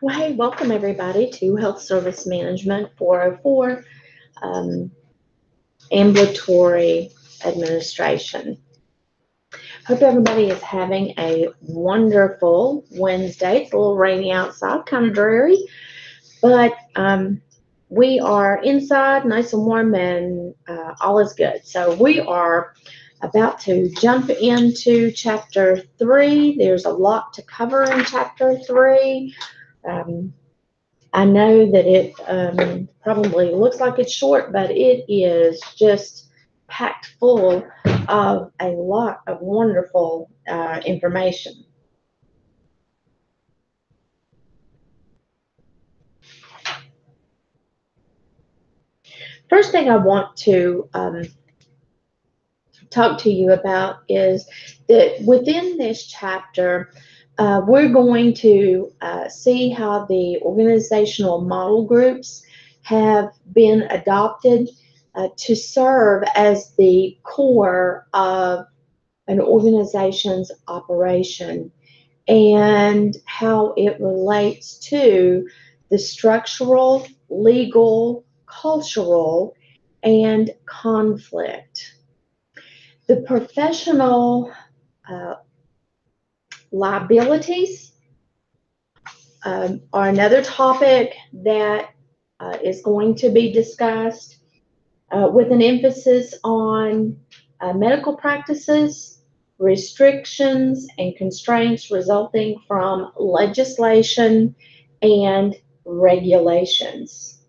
Well, hey, welcome everybody to Health Service Management 404 Ambulatory Administration. Hope everybody is having a wonderful Wednesday. It's a little rainy outside, kind of dreary, but we are inside, nice and warm, and all is good. So we are about to jump into Chapter 3. There's a lot to cover in Chapter 3. Um, I know that it probably looks like it's short, but it is just packed full of a lot of wonderful information. First thing I want to talk to you about is that within this chapter, we're going to see how the organizational model groups have been adopted to serve as the core of an organization's operation and how it relates to the structural, legal, cultural, and conflict. The professional uh, liabilities are another topic that is going to be discussed with an emphasis on medical practices, restrictions, and constraints resulting from legislation and regulations.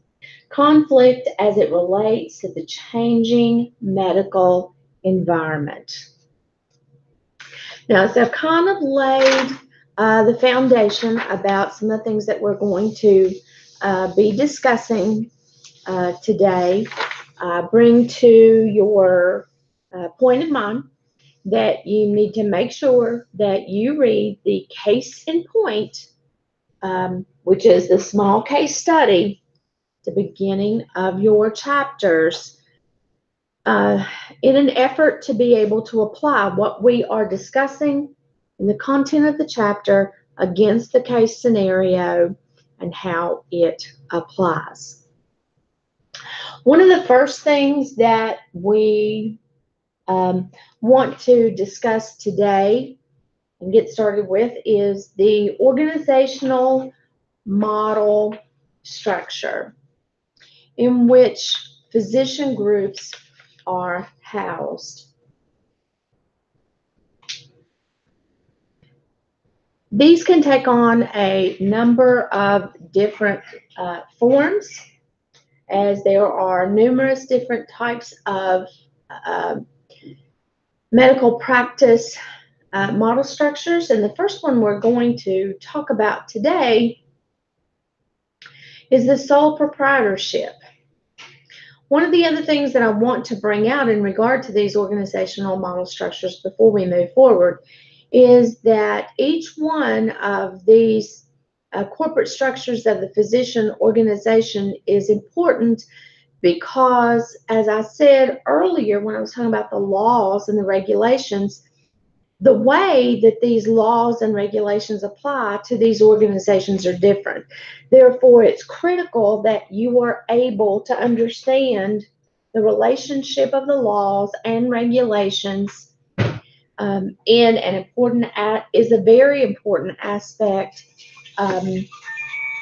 Conflict as it relates to the changing medical environment. Now, so I've kind of laid the foundation about some of the things that we're going to be discussing today. Bring to your point of mind that you need to make sure that you read the case in point, which is the small case study, at the beginning of your chapters uh, in an effort to be able to apply what we are discussing in the content of the chapter against the case scenario and how it applies. One of the first things that we want to discuss today and get started with is the organizational model structure in which physician groups are housed. These can take on a number of different forms, as there are numerous different types of uh, medical practice model structures. And the first one we're going to talk about today is the sole proprietorship. One of the other things that I want to bring out in regard to these organizational model structures before we move forward is that each one of these corporate structures of the physician organization is important because, as I said earlier when I was talking about the laws and the regulations, the way that these laws and regulations apply to these organizations are different. Therefore, it's critical that you are able to understand the relationship of the laws and regulations in an important is a very important aspect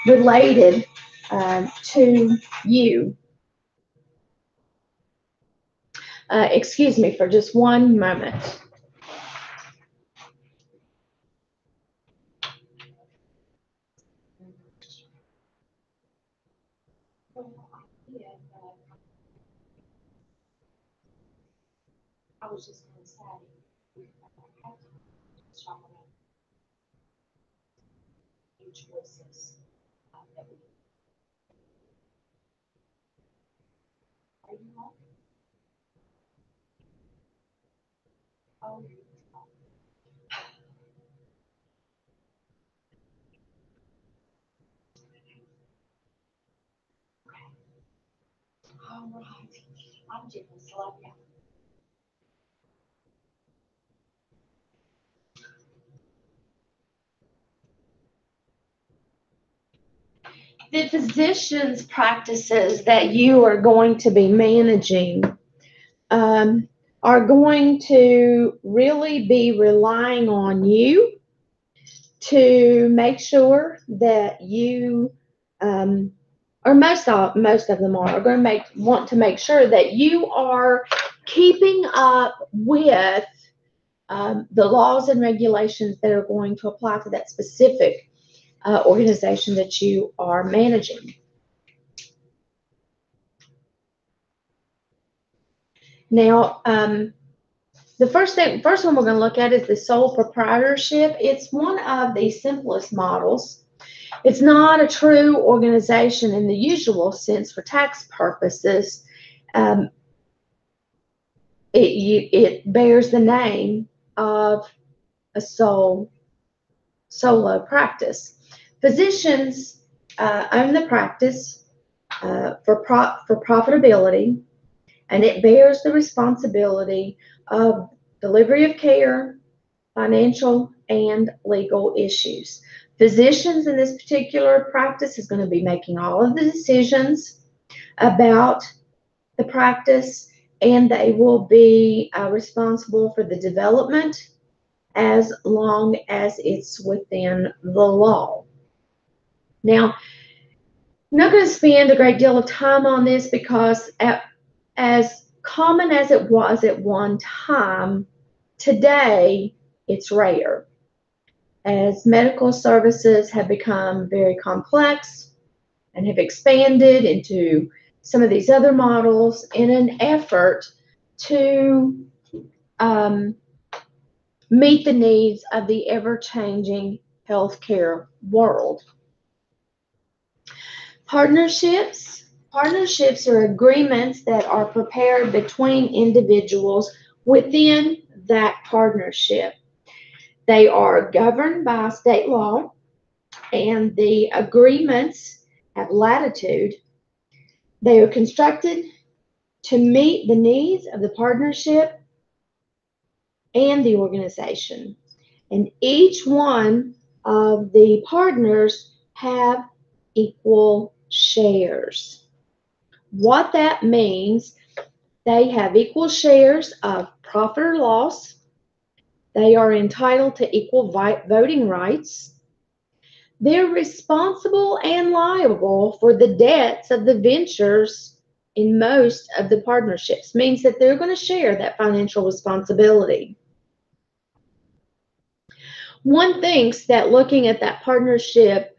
related to you. Excuse me for just one moment. I was just going to say, choices that we are you on? Oh, all right. I'm just slow down. the physician's practices that you are going to be managing are going to really be relying on you to make sure that you, or most of them are going to want to make sure that you are keeping up with the laws and regulations that are going to apply to that specific organization that you are managing. Now, the first one we're going to look at is the sole proprietorship. It's one of the simplest models. It's not a true organization in the usual sense for tax purposes. It bears the name of a solo practice. Physicians own the practice for profitability, and it bears the responsibility of delivery of care, financial, and legal issues. Physicians in this particular practice is going to be making all of the decisions about the practice, and they will be responsible for the development as long as it's within the law. Now, I'm not going to spend a great deal of time on this because as common as it was at one time, today it's rare. As medical services have become very complex and have expanded into some of these other models in an effort to meet the needs of the ever-changing healthcare world. Partnerships are agreements that are prepared between individuals within that partnership. They are governed by state law, and the agreements have latitude. They are constructed to meet the needs of the partnership and the organization. And each one of the partners have equal shares. What that means, they have equal shares of profit or loss. They are entitled to equal voting rights. They're responsible and liable for the debts of the ventures in most of the partnerships. Means that they're going to share that financial responsibility. One thinks that looking at that partnership,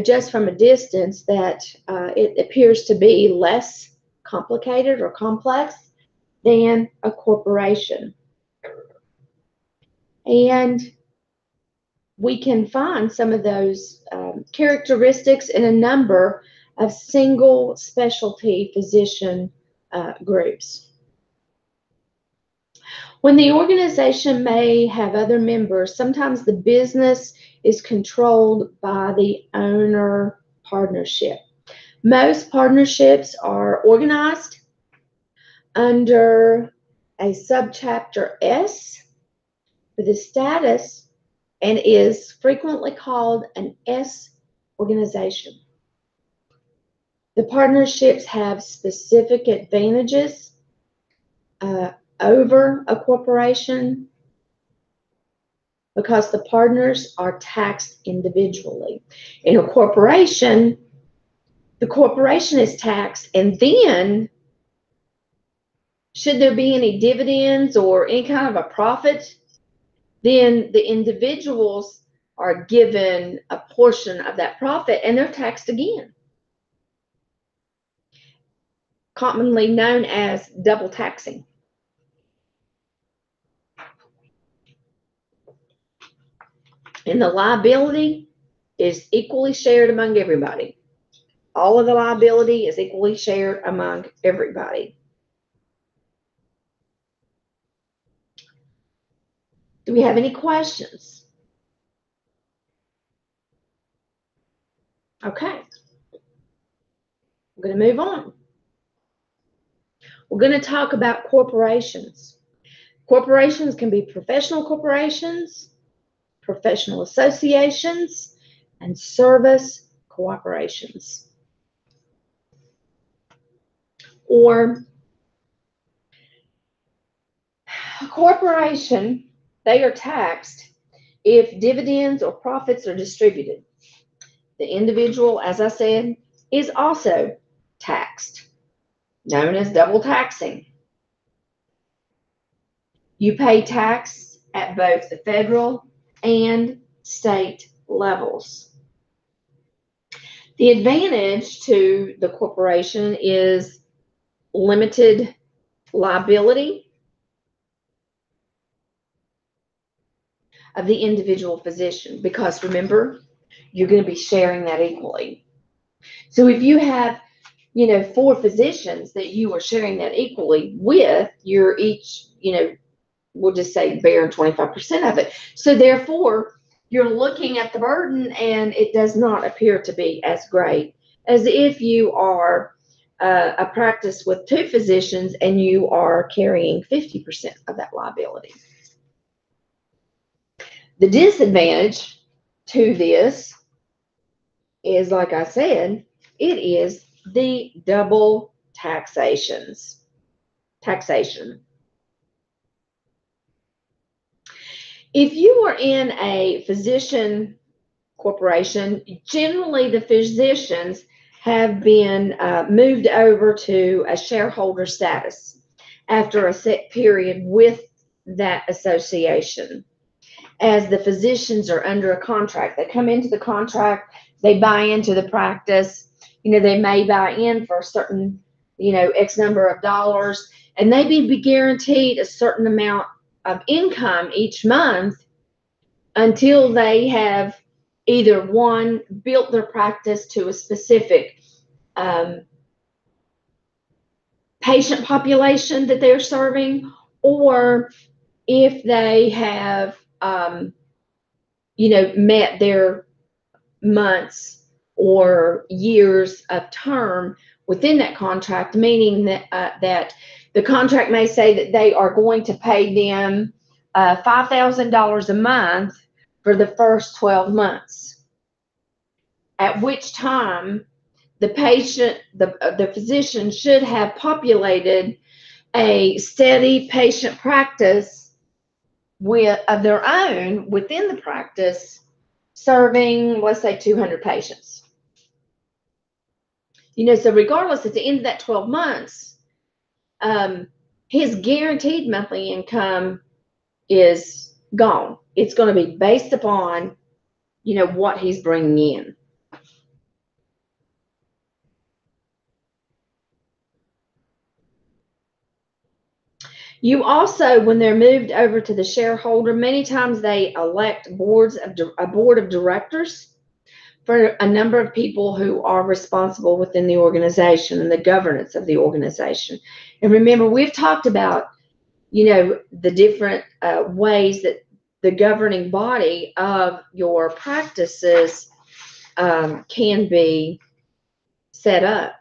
just from a distance, that it appears to be less complicated or complex than a corporation. And we can find some of those characteristics in a number of single specialty physician groups. When the organization may have other members, sometimes the business is controlled by the owner partnership. Most partnerships are organized under a subchapter S with a status and is frequently called an S organization. The partnerships have specific advantages over a corporation because the partners are taxed individually. In a corporation, the corporation is taxed, and then should there be any dividends or any kind of a profit, then the individuals are given a portion of that profit and they're taxed again. Commonly known as double taxing. And the liability is equally shared among everybody. All of the liability is equally shared among everybody. Do we have any questions? Okay. We're going to move on. We're going to talk about corporations. Corporations can be professional corporations, professional associations, and service corporations. Or a corporation, they are taxed if dividends or profits are distributed. The individual, as I said, is also taxed, known as double taxing. You pay tax at both the federal and state levels. The advantage to the corporation is limited liability of the individual physician, because remember, you're going to be sharing that equally. So if you have, 4 physicians that you are sharing that equally with, you're each, we'll just say bearing 25% of it. So therefore, you're looking at the burden and it does not appear to be as great as if you are a practice with 2 physicians and you are carrying 50% of that liability. The disadvantage to this is, like I said, it is the double taxation. If you are in a physician corporation, generally the physicians have been moved over to a shareholder status after a set period with that association. As the physicians are under a contract, they come into the contract, they buy into the practice, they may buy in for a certain, X number of dollars, and they be guaranteed a certain amount of income each month until they have either one, built their practice to a specific patient population that they're serving, or if they have, met their months or years of term within that contract, meaning that the contract may say that they are going to pay them $5,000 a month for the first 12 months, at which time the physician should have populated a steady patient practice of their own within the practice, serving, let's say, 200 patients. So regardless, at the end of that 12 months, his guaranteed monthly income is gone. It's going to be based upon, what he's bringing in. You also, when they're moved over to the shareholder, many times they elect a board of directors for a number of people who are responsible within the organization and the governance of the organization. And remember, we've talked about, the different ways that the governing body of your practices can be set up.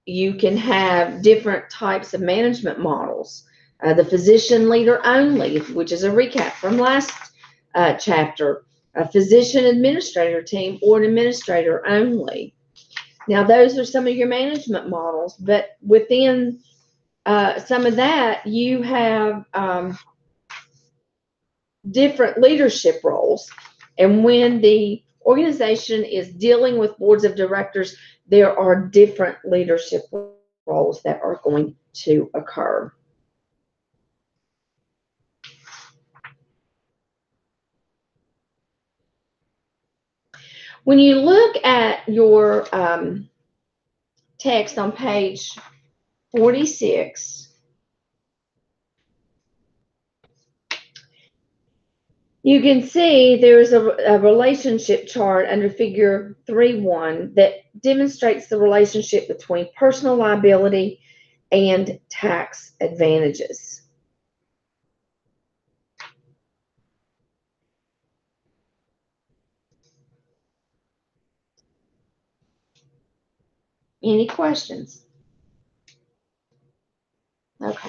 You can have different types of management models. The physician leader only, which is a recap from last chapter, a physician administrator team, or an administrator only. Now, those are some of your management models, but within some of that, you have different leadership roles. And when the organization is dealing with boards of directors, there are different leadership roles that are going to occur. When you look at your text on page 46, you can see there's a relationship chart under figure 3.1 that demonstrates the relationship between personal liability and tax advantages. Any questions? Okay.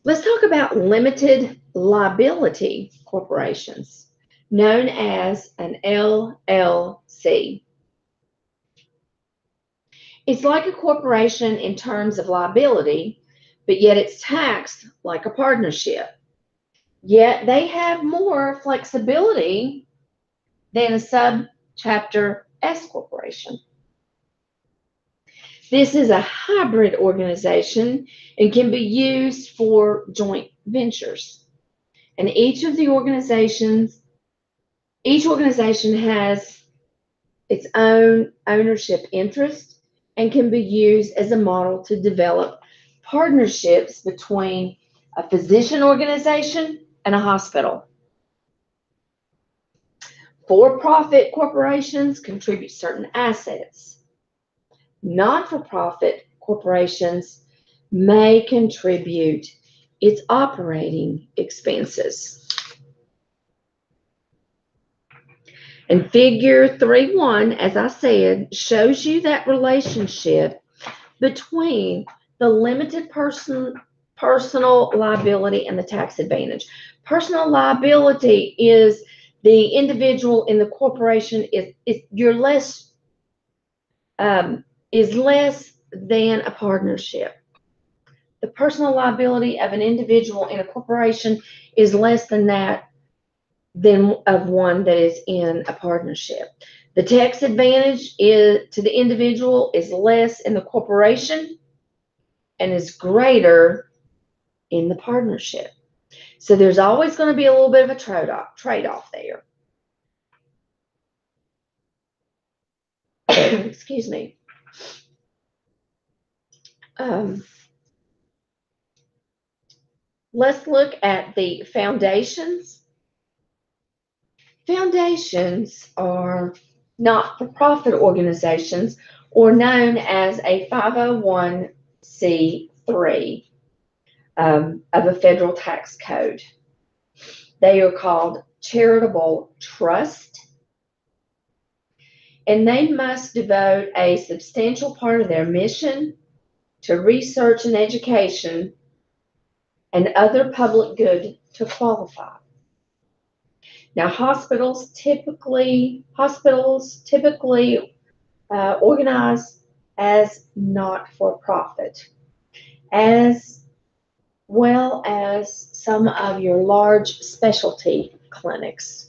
Let's talk about limited liability corporations, known as an LLC. It's like a corporation in terms of liability, but yet it's taxed like a partnership. Yet they have more flexibility than a subchapter S corporation. This is a hybrid organization and can be used for joint ventures. And each organization has its own ownership interest and can be used as a model to develop partnerships between a physician organization and a hospital. For-profit corporations contribute certain assets. Not-for-profit corporations may contribute its operating expenses. And figure 3.1, as I said, shows you that relationship between the limited personal liability and the tax advantage. Personal liability is the individual in the corporation is less than a partnership. The personal liability of an individual in a corporation is less than that of one that is in a partnership. The tax advantage to the individual is less in the corporation and is greater in the partnership. So there's always going to be a little bit of a trade-off there. Excuse me. Let's look at the foundations. Foundations are not-for-profit organizations, or known as a 501c3 of a federal tax code. They are called charitable trust, and they must devote a substantial part of their mission to research and education and other public good to qualify. Now, hospitals typically organize as not-for-profit, as well as some of your large specialty clinics.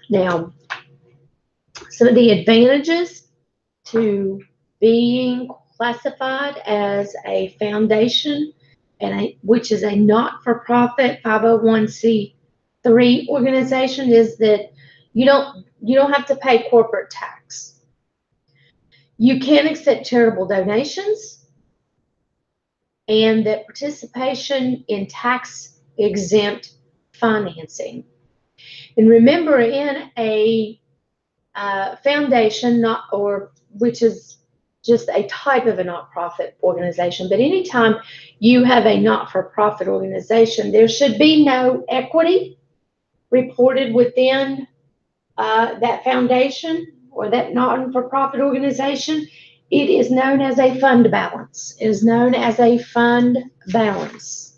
Now, some of the advantages to being classified as a foundation, which is a not-for-profit 501c3 organization, is that you don't have to pay corporate tax. You can accept charitable donations, and that participation in tax-exempt financing. And remember, in a foundation, which is just a type of a not-profit organization, but anytime you have a not-for-profit organization, there should be no equity reported within that foundation or that not-for-profit organization. It is known as a fund balance. It is known as a fund balance.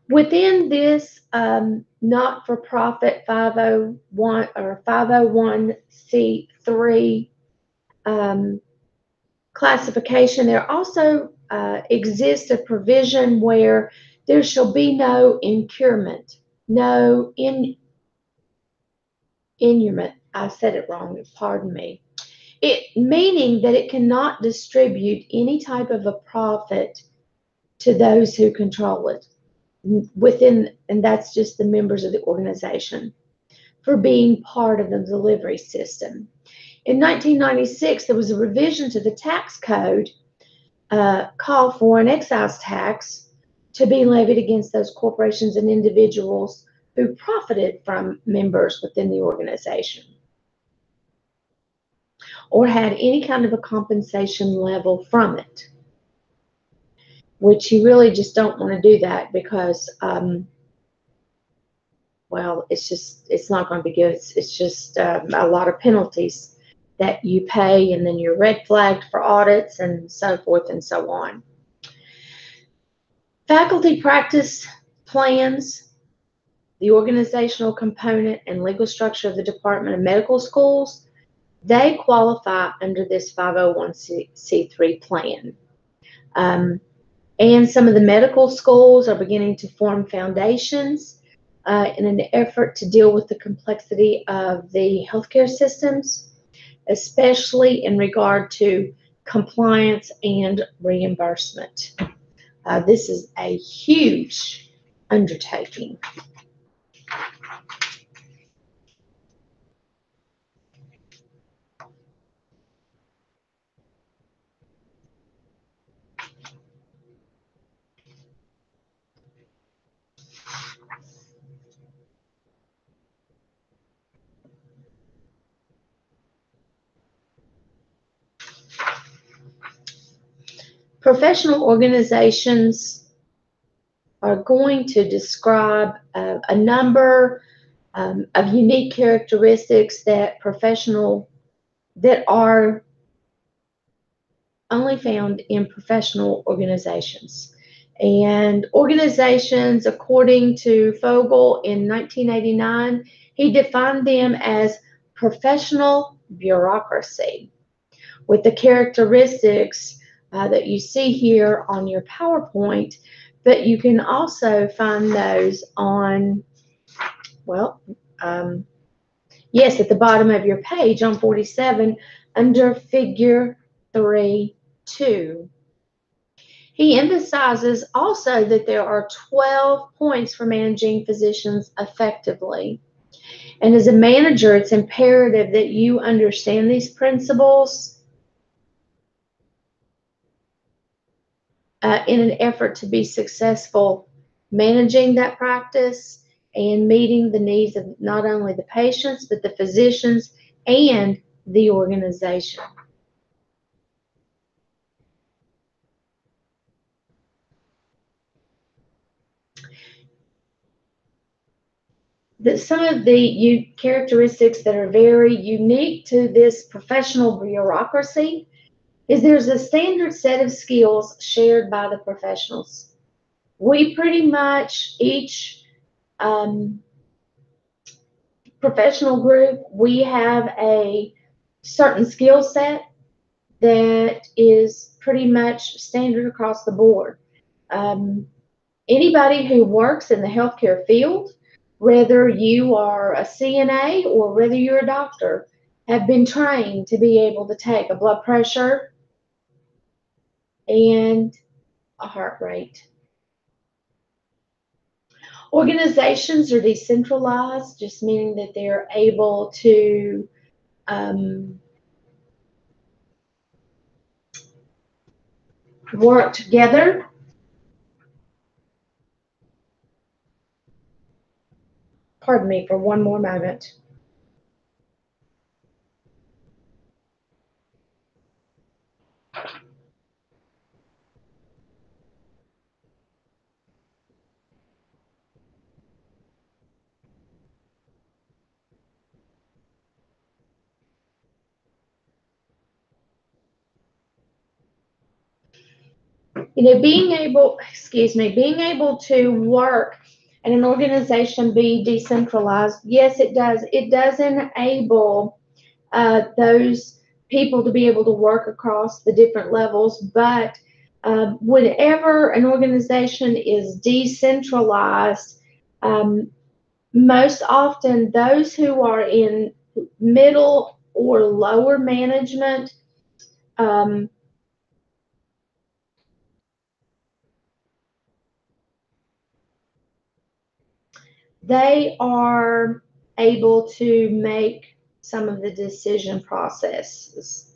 Within this not-for-profit 501 or 501c3 classification, there also exists a provision where there shall be no incurement, no inurement. I said it wrong, pardon me. Meaning that it cannot distribute any type of a profit to those who control it and that's just the members of the organization, for being part of the delivery system. In 1996, there was a revision to the tax code called for an excise tax to be levied against those corporations and individuals who profited from members within the organization or had any kind of a compensation level from it. which you really just don't want to do that because, well, it's not going to be good. It's just a lot of penalties that you pay, and then you're red flagged for audits and so forth and so on. Faculty practice plans, the organizational component and legal structure of the Department of Medical Schools, they qualify under this 501c3 plan. And some of the medical schools are beginning to form foundations in an effort to deal with the complexity of the healthcare systems, especially in regard to compliance and reimbursement. This is a huge undertaking. Professional organizations are going to describe a number of unique characteristics that are only found in professional organizations. And organizations, according to Fogel in 1989, he defined them as professional bureaucracy, with the characteristics that you see here on your PowerPoint, but you can also find those on, well, yes, at the bottom of your page on 47 under Figure 3.2. He emphasizes also that there are 12 points for managing physicians effectively. And as a manager, it's imperative that you understand these principles in an effort to be successful managing that practice and meeting the needs of not only the patients, but the physicians and the organization. Some of the characteristics that are very unique to this professional bureaucracy is there's a standard set of skills shared by the professionals. We pretty much, each professional group, we have a certain skill set that is pretty much standard across the board. Anybody who works in the healthcare field, whether you are a CNA or whether you're a doctor, have been trained to be able to take a blood pressure and a heart rate. Organizations are decentralized, just meaning that they're able to work together. Pardon me for one more moment. Being able to work and an organization be decentralized, yes, it does. It does enable those people to be able to work across the different levels, but whenever an organization is decentralized, most often those who are in middle or lower management they are able to make some of the decision processes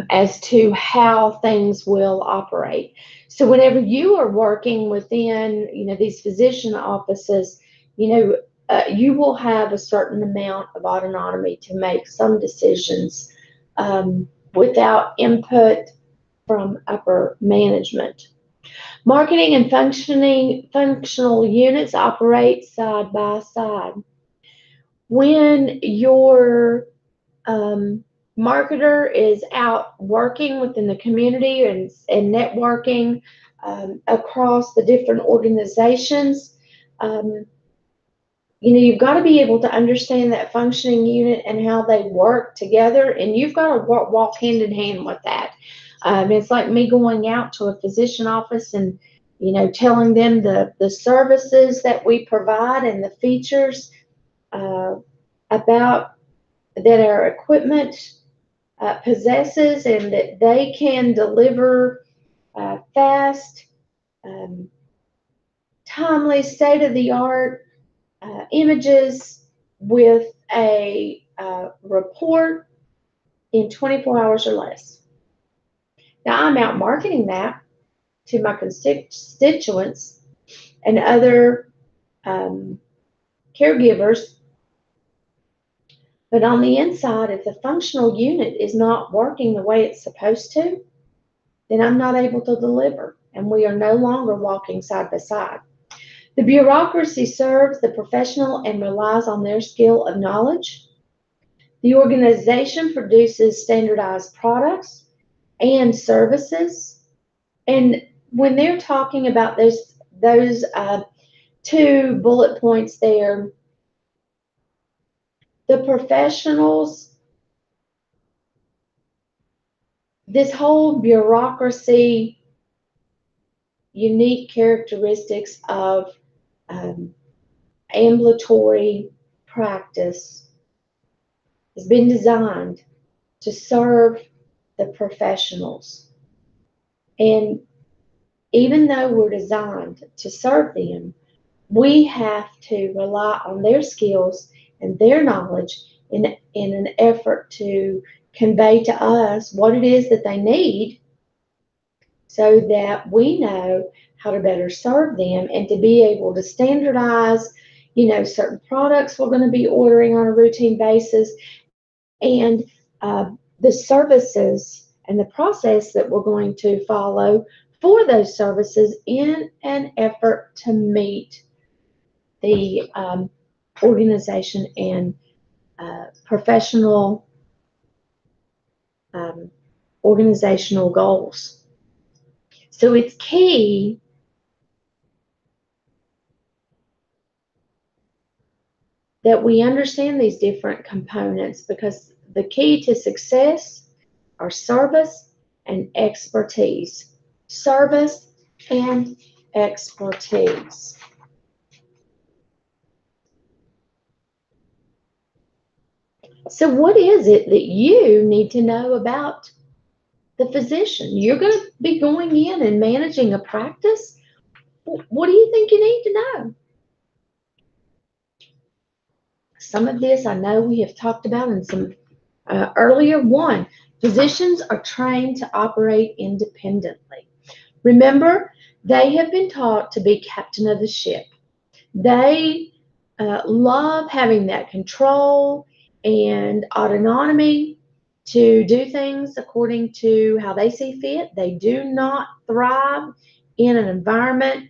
as to how things will operate. So whenever you are working within, these physician offices, you will have a certain amount of autonomy to make some decisions without input from upper management. Marketing and functional units operate side by side. When your marketer is out working within the community and networking across the different organizations, um, you've got to be able to understand that functioning unit and how they work together, and you've got to walk hand in hand with that. It's like me going out to a physician office and, telling them the services that we provide and the features about that our equipment possesses, and that they can deliver fast, um, timely, state-of-the-art images with a report in 24 hours or less. Now, I'm out marketing that to my constituents and other caregivers, but on the inside, if the functional unit is not working the way it's supposed to, then I'm not able to deliver, and we are no longer walking side by side. The bureaucracy serves the professional and relies on their skill of knowledge. The organization produces standardized products and services. And when they're talking about those two bullet points there, the professionals, this whole bureaucracy, unique characteristics of ambulatory practice has been designed to serve the professionals. And even though we're designed to serve them, we have to rely on their skills and their knowledge in an effort to convey to us what it is that they need, so that we know how to better serve them and to be able to standardize, certain products we're going to be ordering on a routine basis, and the services and the process that we're going to follow for those services in an effort to meet the organization and professional organizational goals. So it's key that we understand these different components, because the key to success are service and expertise. Service and expertise. So what is it that you need to know about the physician? You're going to be going in and managing a practice. What do you think you need to know? Some of this I know we have talked about in some earlier. One, physicians are trained to operate independently. Remember, they have been taught to be captain of the ship. They love having that control and autonomy to do things according to how they see fit. They do not thrive in an environment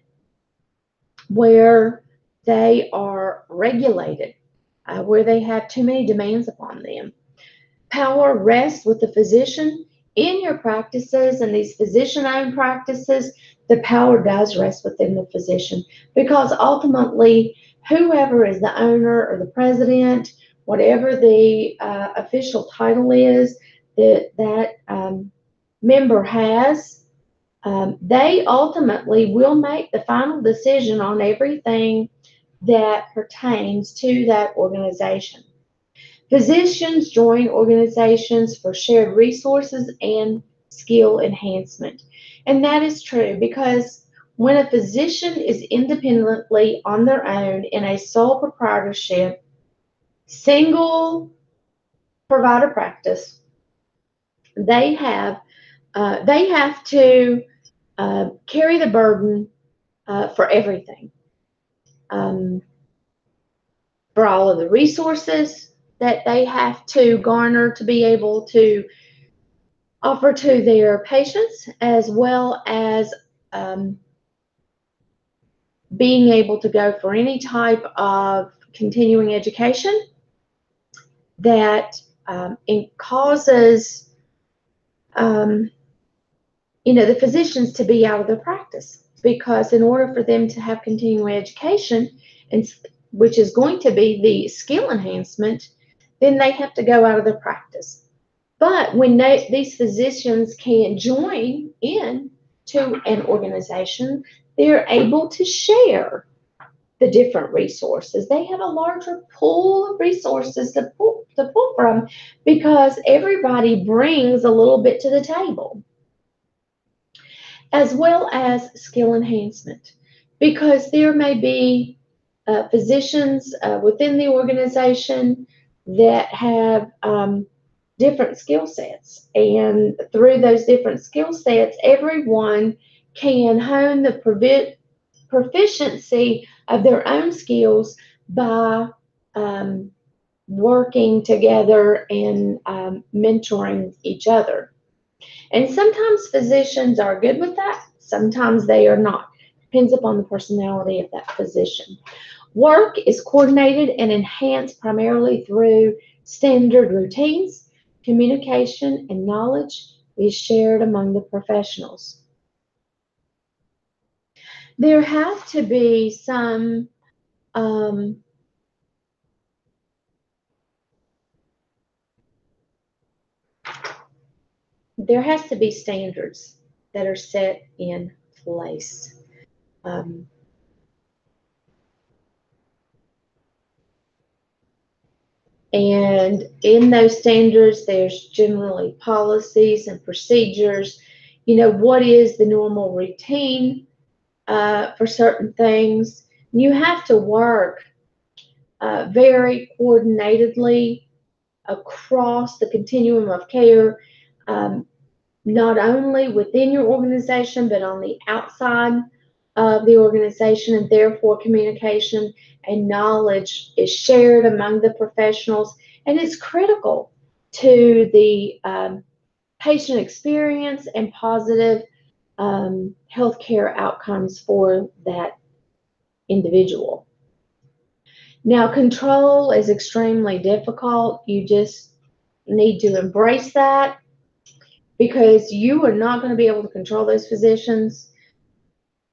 where they are regulated, where they have too many demands upon them. Power rests with the physician. In your practices and these physician-owned practices, the power does rest within the physician, because ultimately, whoever is the owner or the president, whatever the official title is that member has, they ultimately will make the final decision on everything that pertains to that organization. Physicians join organizations for shared resources and skill enhancement. And that is true, because when a physician is independently on their own in a sole proprietorship, single provider practice, they have to carry the burden for everything, for all of the resources that they have to garner to be able to offer to their patients, as well as being able to go for any type of continuing education that it causes the physicians to be out of their practice, because in order for them to have continuing education, and which is going to be the skill enhancement, then they have to go out of their practice. But when these physicians can join in to an organization, they're able to share the different resources. They have a larger pool of resources to pull from, because everybody brings a little bit to the table, as well as skill enhancement, because there may be physicians within the organization that have different skill sets. And through those different skill sets, everyone can hone the proficiency of their own skills by working together and mentoring each other. And sometimes physicians are good with that, sometimes they are not. Depends upon the personality of that physician. Work is coordinated and enhanced primarily through standard routines. Communication and knowledge is shared among the professionals. There have to be some there has to be standards that are set in place. And in those standards, there's generally policies and procedures. What is the normal routine for certain things? You have to work very coordinatedly across the continuum of care, not only within your organization, but on the outside of the organization, and therefore communication and knowledge is shared among the professionals, and it's critical to the patient experience and positive healthcare outcomes for that individual. Now, control is extremely difficult. You just need to embrace that, because you are not going to be able to control those physicians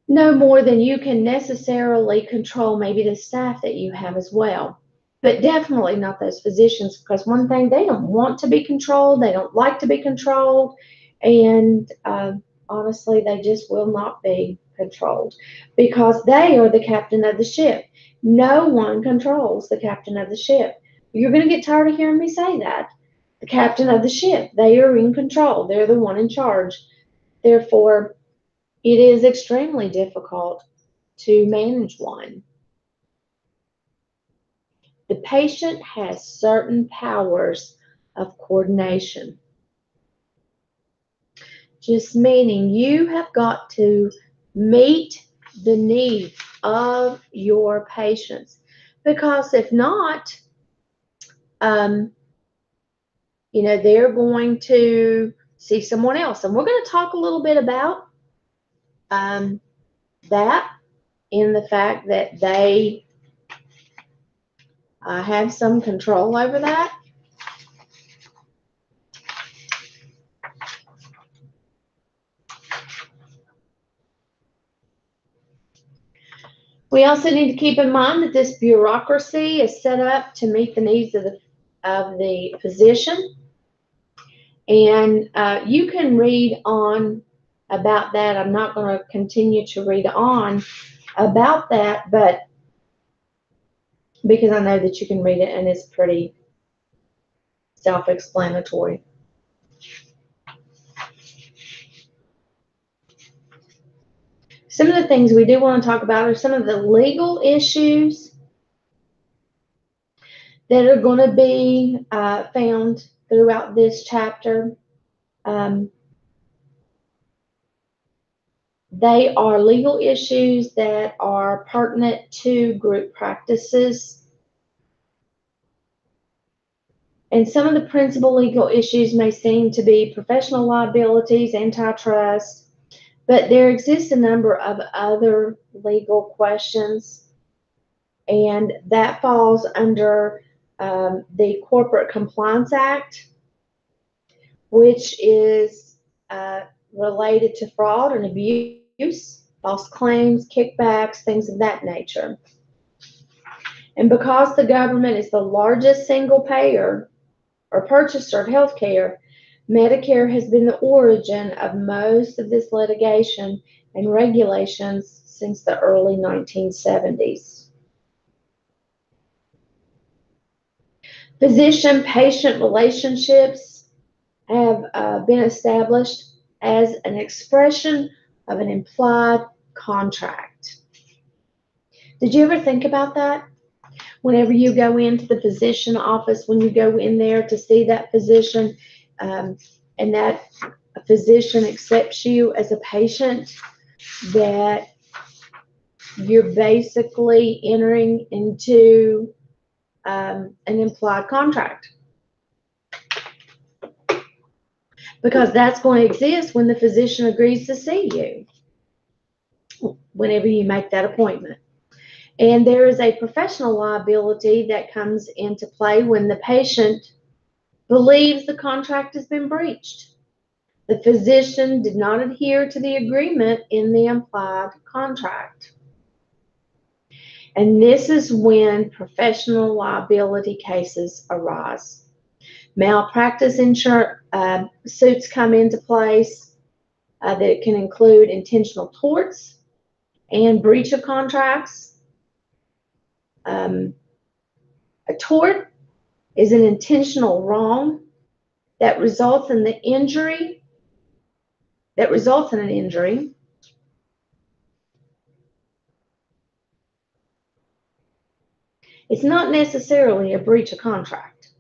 no more than you can necessarily control maybe the staff that you have as well. But definitely not those physicians, because one thing, they don't want to be controlled, they don't like to be controlled, and honestly, they just will not be controlled, because they are the captain of the ship. No one controls the captain of the ship. You're going to get tired of hearing me say that. The captain of the ship, they are in control, they're the one in charge. Therefore, it is extremely difficult to manage one. The patient has certain powers of coordination, just meaning you have got to meet the needs of your patients, because if not, they're going to see someone else. And we're going to talk a little bit about that, in the fact that they have some control over that. We also need to keep in mind that this bureaucracy is set up to meet the needs of the physician. And you can read on about that. I'm not going to continue to read on about that, but because I know that you can read it and it's pretty self-explanatory. Some of the things we do want to talk about are some of the legal issues that are going to be found throughout this chapter. They are legal issues that are pertinent to group practices. And some of the principal legal issues may seem to be professional liabilities, antitrust, but there exists a number of other legal questions, and that falls under the Corporate Compliance Act, which is related to fraud and abuse, false claims, kickbacks, things of that nature. And because the government is the largest single payer or purchaser of health care, Medicare has been the origin of most of this litigation and regulations since the early 1970s. Physician-patient relationships have been established as an expression of an implied contract. Did you ever think about that? Whenever you go into the physician office, when you go in there to see that physician, and that physician accepts you as a patient, that you're basically entering into an implied contract. Because that's going to exist when the physician agrees to see you, whenever you make that appointment. And there is a professional liability that comes into play when the patient believes the contract has been breached. The physician did not adhere to the agreement in the implied contract. And this is when professional liability cases arise. Malpractice insurance suits come into place that can include intentional torts and breach of contracts. A tort is an intentional wrong that results in an injury. It's not necessarily a breach of contract.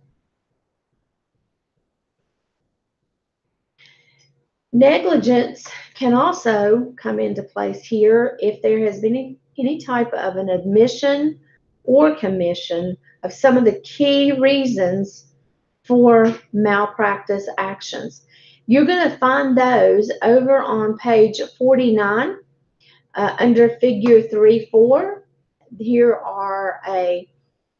Negligence can also come into place here if there has been any type of an admission or commission of some of the key reasons for malpractice actions. You're going to find those over on page 49 under figure 3.4. Here are a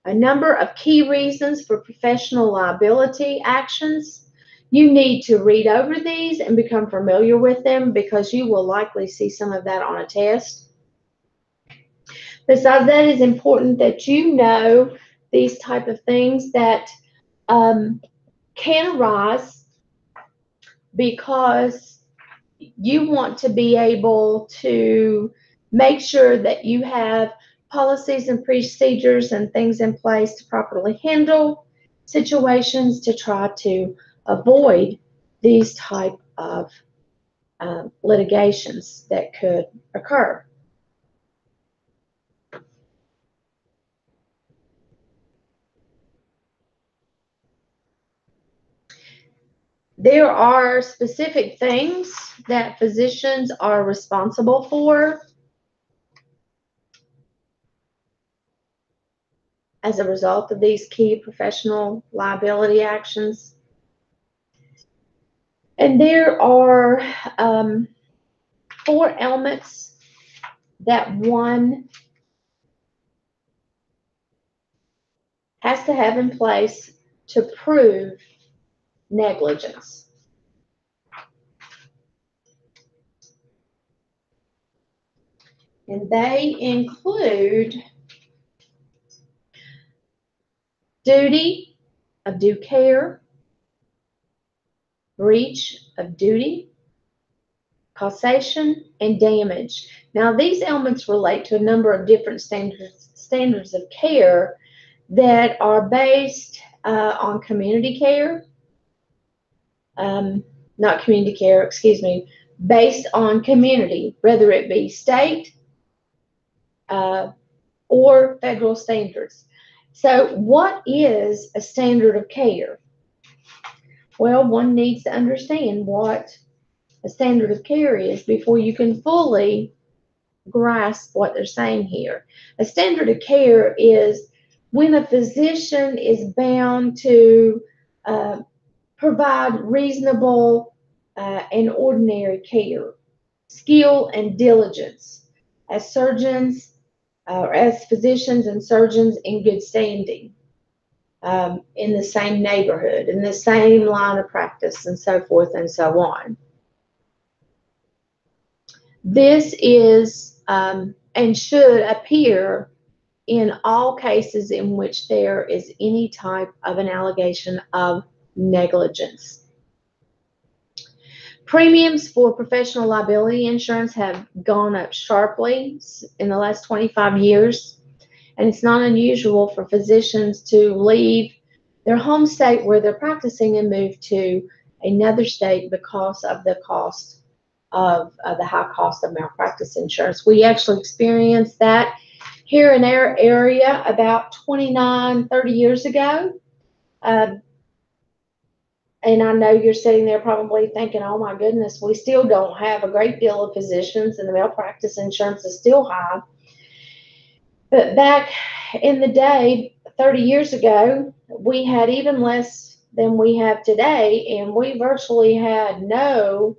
number of key reasons for professional liability actions. You need to read over these and become familiar with them because you will likely see some of that on a test. Besides that, it's important that you know these type of things that can arise because you want to be able to make sure that you have policies and procedures and things in place to properly handle situations to try to avoid these type of litigations that could occur. There are specific things that physicians are responsible for as a result of these key professional liability actions. And there are 4 elements that one has to have in place to prove negligence. And they include duty of due care, breach of duty, causation, and damage. Now, these elements relate to a number of different standards of care that are based on community care, not community care, excuse me, based on community, whether it be state or federal standards. So what is a standard of care? Well, one needs to understand what a standard of care is before you can fully grasp what they're saying here. A standard of care is when a physician is bound to uh, provide reasonable and ordinary care, skill and diligence as surgeons or as physicians and surgeons in good standing, in the same neighborhood, in the same line of practice, and so forth and so on. This is and should appear in all cases in which there is any type of an allegation of negligence. Premiums for professional liability insurance have gone up sharply in the last 25 years, and it's not unusual for physicians to leave their home state where they're practicing and move to another state because of the cost of the high cost of malpractice insurance. We actually experienced that here in our area about 29, 30 years ago. And I know you're sitting there probably thinking, oh my goodness, we still don't have a great deal of physicians and the malpractice insurance is still high. But back in the day, 30 years ago, we had even less than we have today, and we virtually had no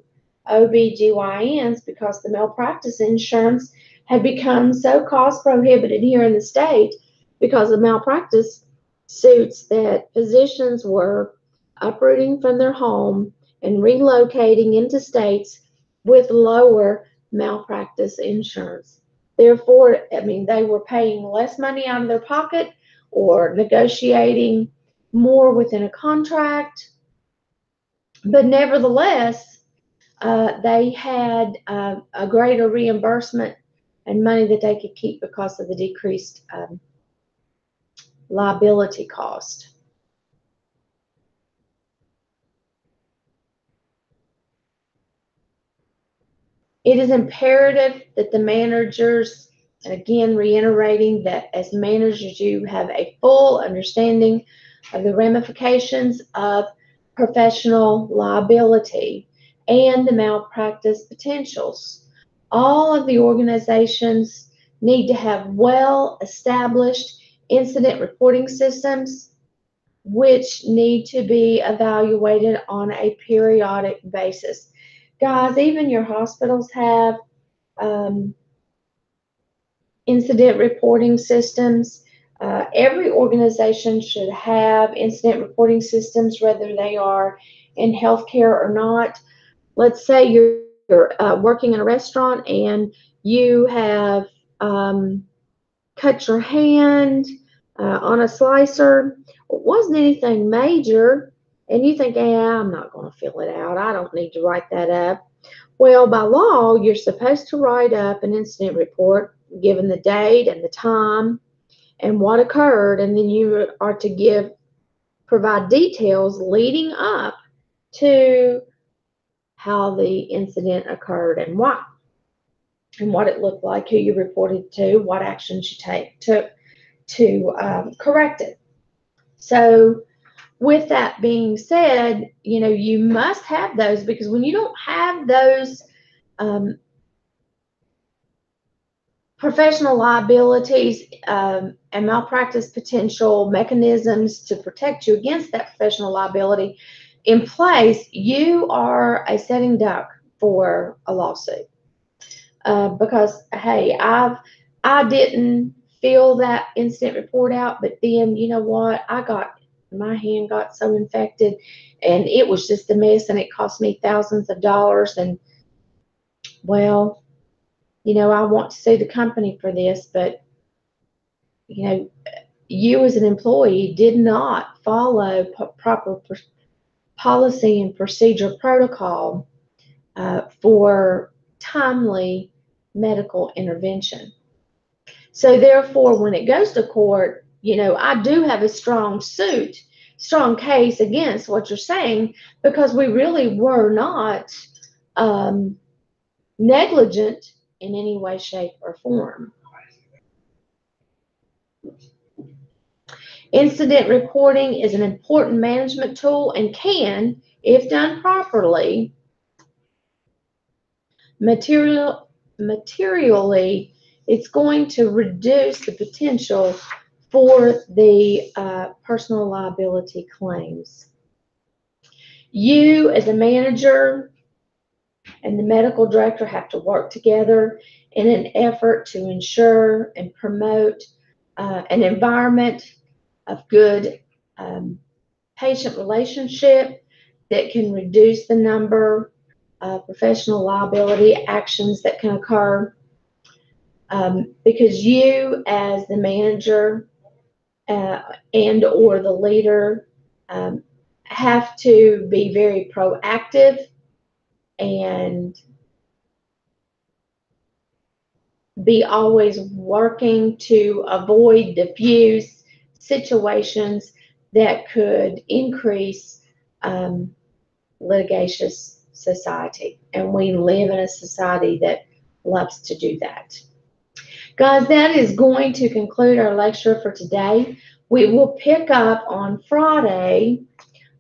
OBGYNs because the malpractice insurance had become so cost prohibited here in the state because of malpractice suits that physicians were uprooting from their home and relocating into states with lower malpractice insurance. Therefore, I mean, they were paying less money out of their pocket or negotiating more within a contract. But nevertheless, they had a greater reimbursement and money that they could keep because of the decreased liability cost. It is imperative that the managers, and again reiterating that as managers you have a full understanding of the ramifications of professional liability and the malpractice potentials. All of the organizations need to have well established incident reporting systems which need to be evaluated on a periodic basis. Guys, even your hospitals have incident reporting systems. Every organization should have incident reporting systems, whether they are in healthcare or not. Let's say you're working in a restaurant and you have cut your hand on a slicer. It wasn't anything major, and you think, yeah, I'm not going to fill it out. I don't need to write that up. Well, by law, you're supposed to write up an incident report, given the date and the time and what occurred, and then you are to provide details leading up to how the incident occurred and why, and what it looked like, who you reported to, what actions you took to correct it. So with that being said, you must have those, because when you don't have those professional liabilities and malpractice potential mechanisms to protect you against that professional liability in place, you are a sitting duck for a lawsuit. Because, hey, I didn't fill that incident report out, but then you know what? My hand got so infected, and it was just a mess, and it cost me thousands of dollars. And well, I want to sue the company for this, but you as an employee did not follow proper policy and procedure protocol for timely medical intervention. So therefore, when it goes to court, I do have a strong case against what you're saying, because we really were not negligent in any way, shape, or form. Incident reporting is an important management tool and can, if done properly, materially, it's going to reduce the potential for the personal liability claims. You as a manager and the medical director have to work together in an effort to ensure and promote an environment of good patient relationship that can reduce the number of professional liability actions that can occur, because you as the manager and or the leader have to be very proactive and be always working to avoid diffuse situations that could increase litigious society. And we live in a society that loves to do that. Guys, that is going to conclude our lecture for today. We will pick up on Friday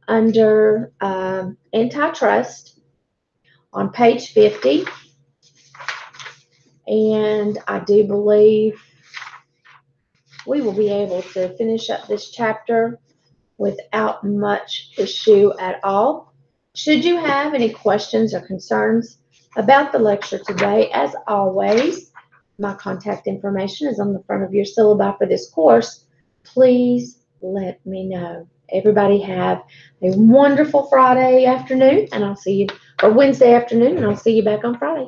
under antitrust on page 50. And I do believe we will be able to finish up this chapter without much issue at all. Should you have any questions or concerns about the lecture today, as always, my contact information is on the front of your syllabi for this course. Please let me know. Everybody have a wonderful Friday afternoon, and I'll see you, or Wednesday afternoon, and I'll see you back on Friday.